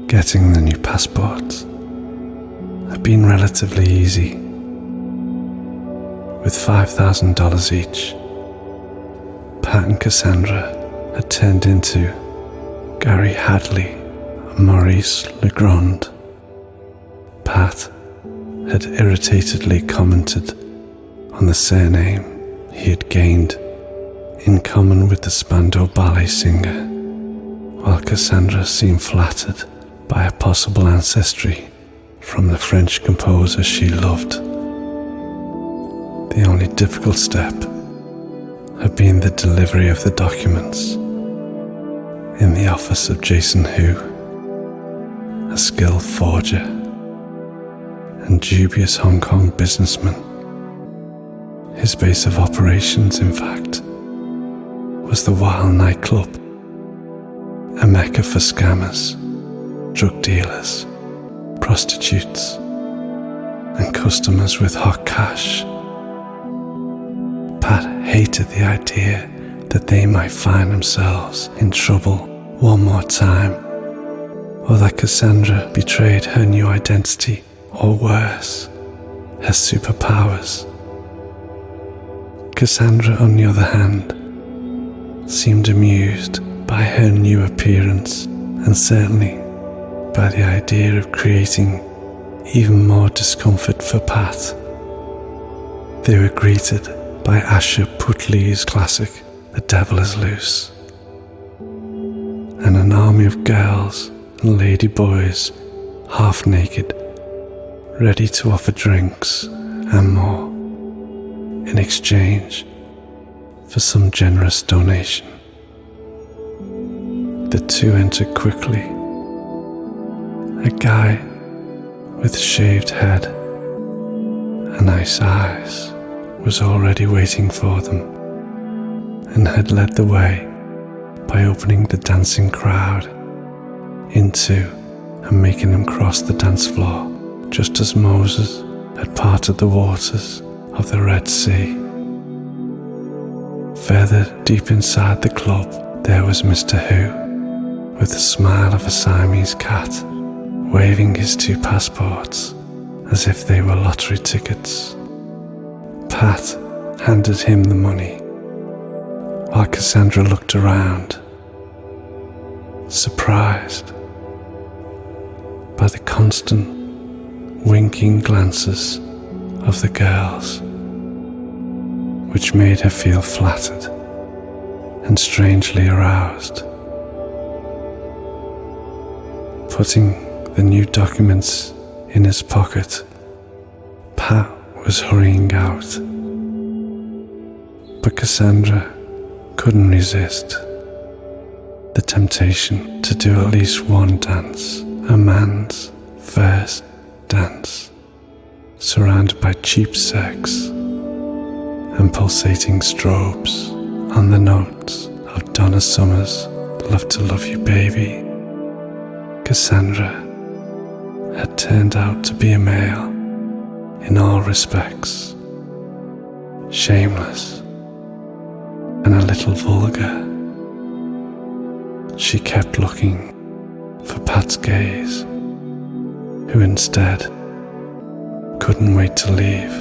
Getting the new passports had been relatively easy. With $5,000 each, Pat and Cassandra had turned into Gary Hadley and Maurice Legrand. Pat had irritatedly commented on the surname he had gained in common with the Spandau Ballet singer, while Cassandra seemed flattered by a possible ancestry from the French composer she loved. The only difficult step had been the delivery of the documents in the office of Jason Hu, a skilled forger and dubious Hong Kong businessman. His base of operations, in fact, was the Wild nightclub, a mecca for scammers, drug dealers, prostitutes, and customers with hot cash. Pat hated the idea that they might find themselves in trouble one more time, or that Cassandra betrayed her new identity, or worse, her superpowers. Cassandra, on the other hand, seemed amused by her new appearance, and certainly by the idea of creating even more discomfort for Pat. They were greeted by Asher Putley's classic "The Devil is Loose," and an army of girls and lady boys, half naked, ready to offer drinks and more in exchange for some generous donation. The two entered quickly. A guy with shaved head and nice eyes was already waiting for them and had led the way by opening the dancing crowd into and making them cross the dance floor, just as Moses had parted the waters of the Red Sea. Further deep inside the club, there was Mr. Hu, with the smile of a Siamese cat, waving his two passports as if they were lottery tickets. Pat handed him the money, while Cassandra looked around, surprised by the constant winking glances of the girls, which made her feel flattered and strangely aroused. Putting the new documents in his pocket, Pat was hurrying out, but Cassandra couldn't resist the temptation to do at least one dance, a man's first dance, surrounded by cheap sex and pulsating strobes on the notes of Donna Summer's "Love to Love You Baby." Cassandra had turned out to be a male in all respects, shameless and a little vulgar. She kept looking for Pat's gaze, who instead couldn't wait to leave.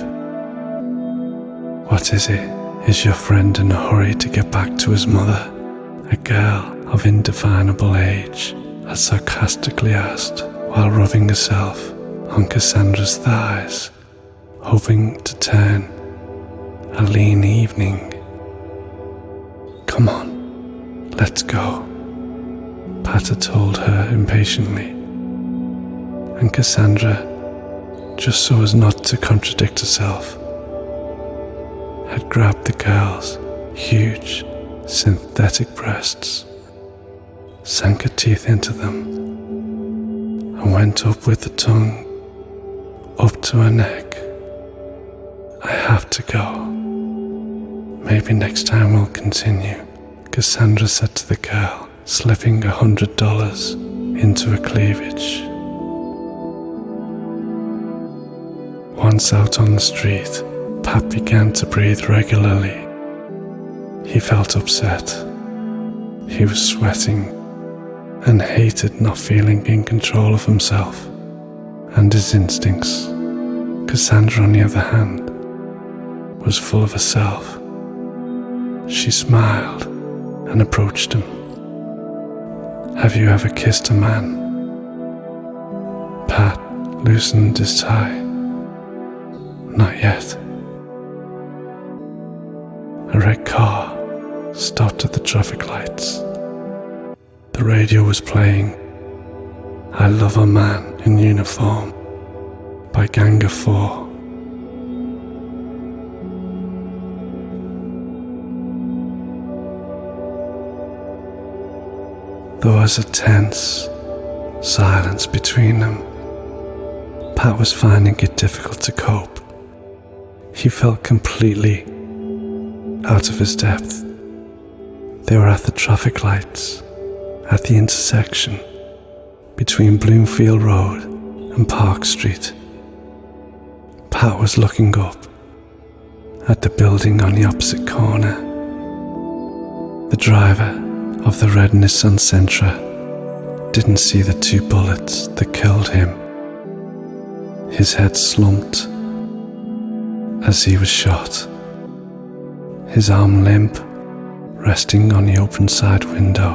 "What is it? Is your friend in a hurry to get back to his mother?" a girl of indefinable age had sarcastically asked, while rubbing herself on Cassandra's thighs, hoping to turn a lean evening. "Come on, let's go," Pat had told her impatiently, and Cassandra, just so as not to contradict herself, had grabbed the girl's huge synthetic breasts, sank her teeth into them, and went up with the tongue up to her neck. "I have to go. Maybe next time we'll continue," Cassandra said to the girl, slipping $100 into her cleavage. Once out on the street, Pat began to breathe regularly. He felt upset. He was sweating and hated not feeling in control of himself and his instincts. Cassandra, on the other hand, was full of herself. She smiled and approached him. "Have you ever kissed a man?" Pat loosened his tie. "Not yet." A red car stopped at the traffic lights. The radio was playing "I Love a Man in Uniform" by Gang of Four. There was a tense silence between them. Pat was finding it difficult to cope. He felt completely out of his depth. They were at the traffic lights, at the intersection between Bloomfield Road and Park Street. Pat was looking up at the building on the opposite corner. The driver of the red Nissan Sentra didn't see the 2 bullets that killed him. His head slumped as he was shot, his arm limp, resting on the open side window.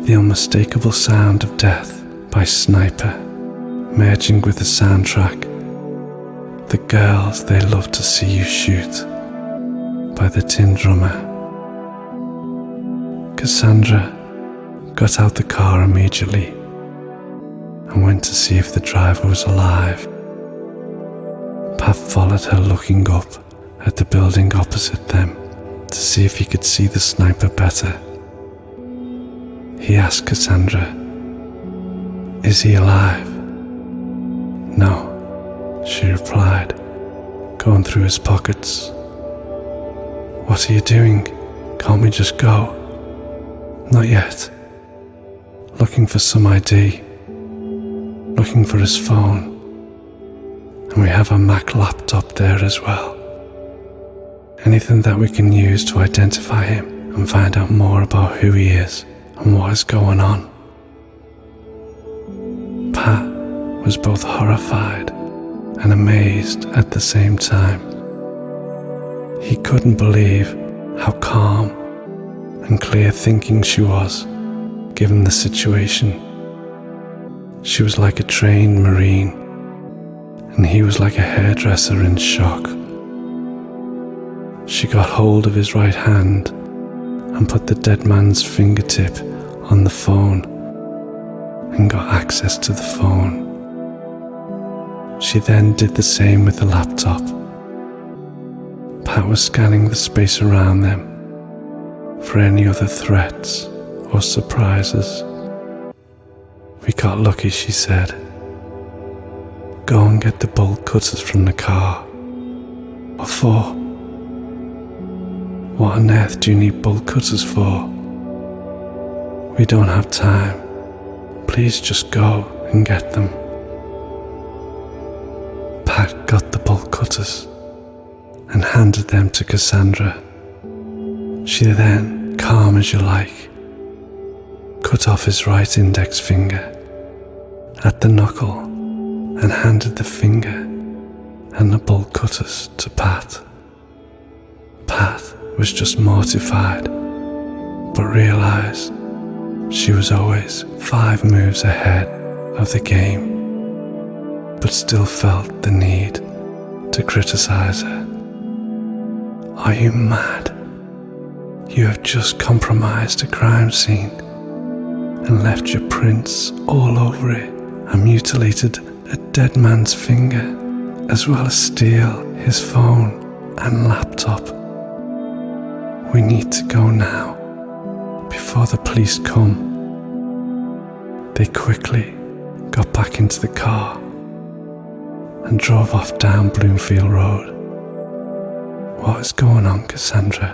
The unmistakable sound of death by Sniper merging with the soundtrack "The Girls They Love to See You Shoot" by the Tin Drummer. Cassandra got out the car immediately and went to see if the driver was alive. Pat followed her, looking up at the building opposite them to see if he could see the sniper better. He asked Cassandra, "Is he alive?" "No," she replied, going through his pockets. "What are you doing? Can't we just go?" "Not yet. Looking for some ID. Looking for his phone. And we have a Mac laptop there as well. Anything that we can use to identify him and find out more about who he is and what is going on." Pat was both horrified and amazed at the same time. He couldn't believe how calm and clear thinking she was, given the situation. She was like a trained Marine, and he was like a hairdresser in shock. She got hold of his right hand and put the dead man's fingertip on the phone and got access to the phone. She then did the same with the laptop. Pat was scanning the space around them for any other threats or surprises. "We got lucky," she said. "Go and get the bolt cutters from the car." "What for?" "What on earth do you need bolt cutters for?" "We don't have time. Please just go and get them." Pat got the bolt cutters and handed them to Cassandra. She then, calm as you like, cut off his right index finger at the knuckle and handed the finger and the bolt cutters to Pat. Pat was just mortified, but realised she was always 5 moves ahead of the game, but still felt the need to criticise her. "Are you mad? You have just compromised a crime scene and left your prints all over it and mutilated a dead man's finger, as well as steal his phone and laptop. We need to go now, before the police come." They quickly got back into the car and drove off down Bloomfield Road. "What is going on, Cassandra?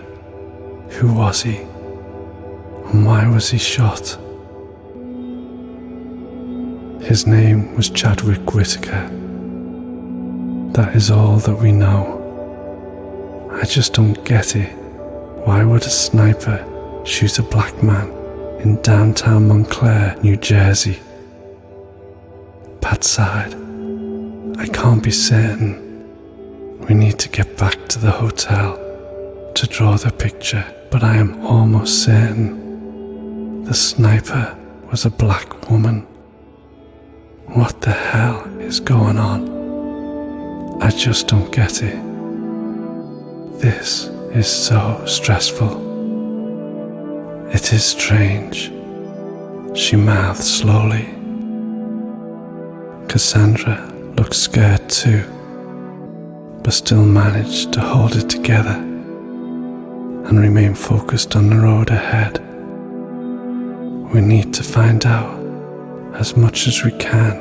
Who was he? And why was he shot?" "His name was Chadwick Whitaker. That is all that we know. I just don't get it. Why would a sniper shoot a black man in downtown Montclair, New Jersey. Pat sighed. I can't be certain. We need to get back to the hotel to draw the picture, but I am almost certain the sniper was a black woman. What the hell is going on? I just don't get it. This is so stressful. It is strange, she mouthed slowly. Cassandra looked scared too, but still managed to hold it together and remain focused on the road ahead. We need to find out as much as we can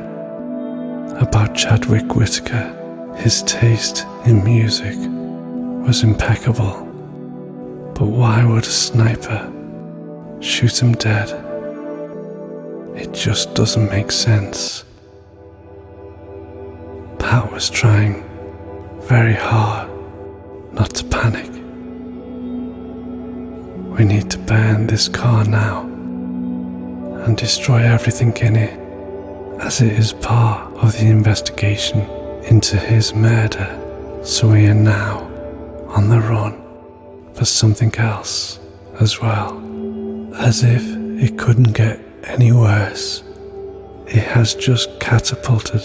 about Chadwick Whittaker. His taste in music was impeccable, but why would a sniper shoot him dead? It just doesn't make sense. Pat was trying very hard not to panic. We need to burn this car now and destroy everything in it, as it is part of the investigation into his murder. So we are now on the run for something else as well. As if it couldn't get any worse, it has just catapulted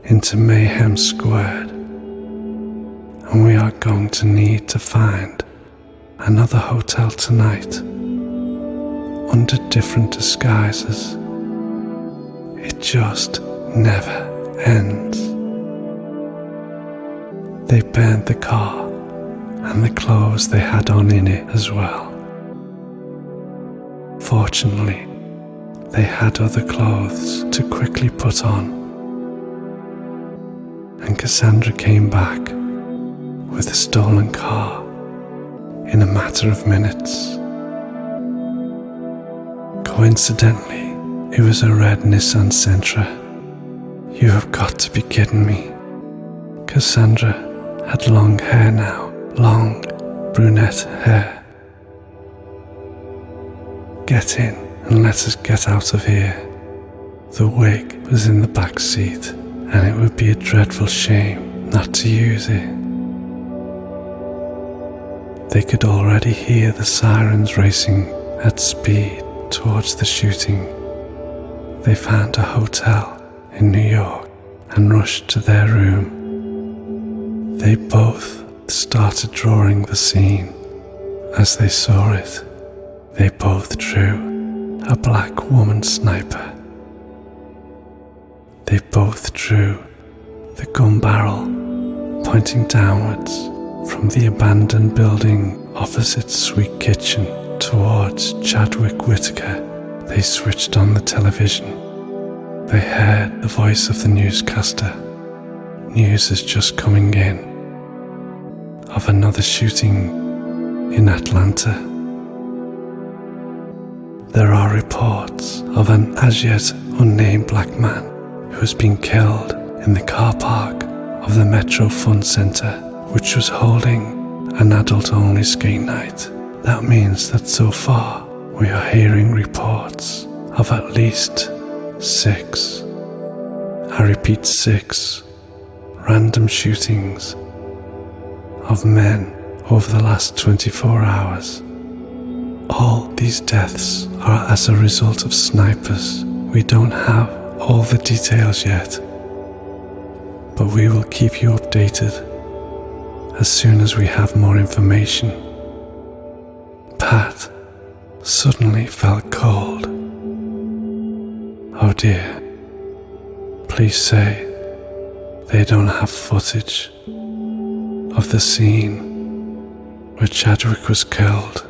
into mayhem squared, and we are going to need to find another hotel tonight under different disguises. It just never ends. They burned the car and the clothes they had on in it as well. Fortunately, they had other clothes to quickly put on, and Cassandra came back with the stolen car in a matter of minutes. Coincidentally, it was a red Nissan Sentra. You have got to be kidding me. Cassandra had long hair now, long brunette hair. Get in and let us get out of here. The wig was in the back seat, and it would be a dreadful shame not to use it. They could already hear the sirens racing at speed towards the shooting. They found a hotel in New York and rushed to their room. They both started drawing the scene. As they saw it, they both drew a black woman sniper. They both drew the gun barrel pointing downwards from the abandoned building opposite Sweet Kitchen towards Chadwick Whittaker. They switched on the television. They heard the voice of the newscaster. News is just coming in of another shooting in Atlanta. There are reports of an as yet unnamed black man who has been killed in the car park of the Metro Fun Center, which was holding an adult-only skate night. That means that so far we are hearing reports of at least 6, I repeat 6, random shootings of men over the last 24 hours. All these deaths are as a result of snipers. We don't have all the details yet, but we will keep you updated as soon as we have more information. Pat suddenly felt cold. Oh dear, please say they don't have footage of the scene where Chadwick was killed.